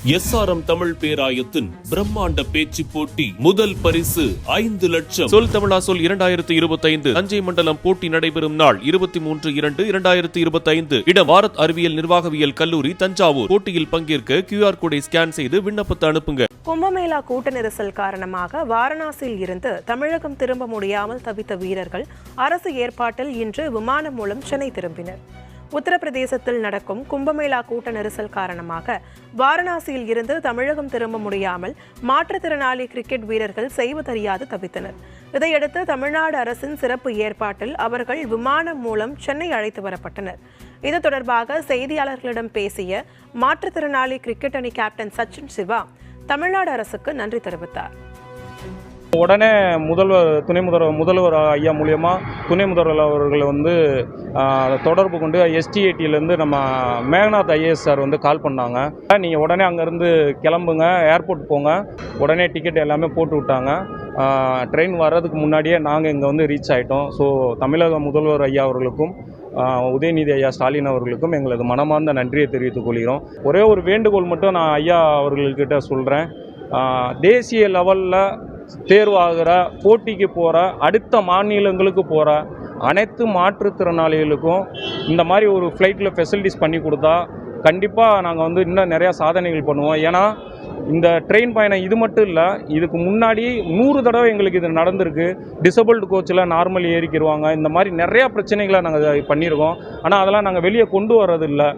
SRM Tamil பேராயத்தின் பிரம்மாண்ட பேச்சு போட்டி முதல் பரிசு 5 லட்சம். சொல் தமிழா சொல் 2025 தஞ்சை மண்டலம் போட்டி நடைபெறும் நாள் 23/2/2025. இடம் பாரத் அறிவியல் நிர்வாகவியல் கல்லூரி தஞ்சாவூர். போட்டியில் பங்கேற்க QR கோடை ஸ்கேன் செய்து விண்ணப்பத்தை அனுப்புங்க. கும்பமேளா கூட்ட நெரிசல் காரணமாக வாரணாசியில் இருந்து தமிழகம் திரும்ப முடியாமல் தவித்த வீரர்கள் அரசு ஏற்பாட்டில் இன்று விமானம் மூலம் சென்னை திரும்பினர். உத்தரப்பிரதேசத்தில் நடக்கும் கும்பமேளா கூட்ட நெரிசல் காரணமாக வாரணாசியில் இருந்து தமிழகம் திரும்ப முடியாமல் மாற்றுத்திறனாளி கிரிக்கெட் வீரர்கள் செய்வதறியாது தவித்தனர். இதையடுத்து தமிழ்நாடு அரசின் சிறப்பு ஏற்பாட்டில் அவர்கள் விமானம் மூலம் சென்னை அழைத்து வரப்பட்டனர். இது தொடர்பாக செய்தியாளர்களிடம் பேசிய மாற்றுத்திறனாளி கிரிக்கெட் அணி கேப்டன் சச்சின் சிவா தமிழ்நாடு அரசுக்கு நன்றி தெரிவித்தார். உடனே முதல்வர் ஐயா மூலியமா துணை முதல்வர் அவர்கள் தொடர்பு கொண்டு STATலேருந்து நம்ம மேகநாத் IAS சார் கால் பண்ணாங்க. நீங்கள் உடனே அங்கேருந்து கிளம்புங்க, ஏர்போர்ட் போங்க, உடனே டிக்கெட் எல்லாமே போட்டு விட்டாங்க. ட்ரெயின் வர்றதுக்கு முன்னாடியே நாங்கள் இங்கே ரீச் ஆகிட்டோம். ஸோ தமிழக முதல்வர் ஐயா அவர்களுக்கும் உதயநிதி ஐயா ஸ்டாலின் அவர்களுக்கும் எங்களது மனமார்ந்த நன்றியை தெரிவித்துக் கொள்கிறோம். ஒரே ஒரு வேண்டுகோள் மட்டும் நான் ஐயா அவர்கள்கிட்ட சொல்கிறேன். தேசிய லெவலில் தேர்வாகிற போட்டிக்கு போகிற அடுத்த மாநிலங்களுக்கு போகிற அனைத்து மாற்றுத்திறனாளிகளுக்கும் இந்த மாதிரி ஒரு ஃப்ளைட்டில் ஃபெசிலிட்டிஸ் பண்ணி கொடுத்தா கண்டிப்பாக நாங்கள் இன்னும் நிறையா சாதனைகள் பண்ணுவோம். ஏன்னா இந்த ட்ரெயின் பயணம் இது மட்டும் இல்லை, இதுக்கு முன்னாடி 100 தடவை எங்களுக்கு இது நடந்திருக்கு. டிசபிள்டு கோச்சில் நார்மல் ஏறிக்கிடுவாங்க. இந்த மாதிரி நிறையா பிரச்சனைகளை நாங்கள் பண்ணியிருக்கோம். ஆனால் அதெல்லாம் நாங்கள் வெளியே கொண்டு வர்றதில்லை.